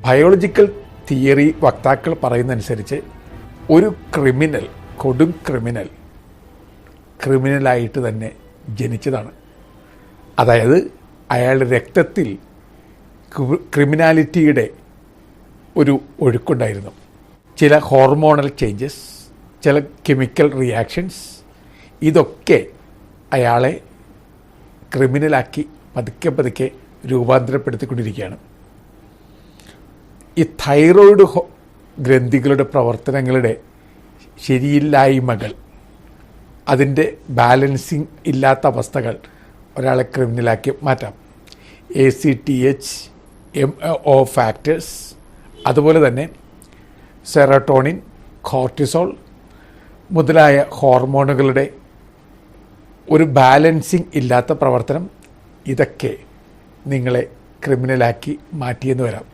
Biological theory വക്താക്കൾ പറയുന്നതനുസരിച്ച് ഒരു ക്രിമിനൽ, കൊടും ക്രിമിനലായിട്ട് തന്നെ ജനിച്ചതാണ്. അതായത് അയാളുടെ രക്തത്തിൽ ക്രിമിനാലിറ്റിയുടെ ഒരു ഒഴുക്കുണ്ടായിരുന്നു. ചില ഹോർമോണൽ ചേഞ്ചസ്, ചില കെമിക്കൽ റിയാക്ഷൻസ്, ഇതൊക്കെ അയാളെ ക്രിമിനലാക്കി പതുക്കെ രൂപാന്തരപ്പെടുത്തിക്കൊണ്ടിരിക്കുകയാണ്. ഈ തൈറോയ്ഡ് ഗ്രന്ഥികളുടെ പ്രവർത്തനങ്ങളുടെ ശരിയില്ലായ്മകൾ, അതിൻ്റെ ബാലൻസിങ് ഇല്ലാത്ത അവസ്ഥകൾ ഒരാളെ ക്രിമിനലാക്കി മാറ്റാം. ACTH, MO ഫാക്ടേഴ്സ്, അതുപോലെ തന്നെ സെറട്ടോണിൻ, കോർട്ടിസോൾ മുതലായ ഹോർമോണുകളുടെ ഒരു ബാലൻസിങ് ഇല്ലാത്ത പ്രവർത്തനം, ഇതൊക്കെ നിങ്ങളെ ക്രിമിനലാക്കി മാറ്റിയെന്ന് വരാം.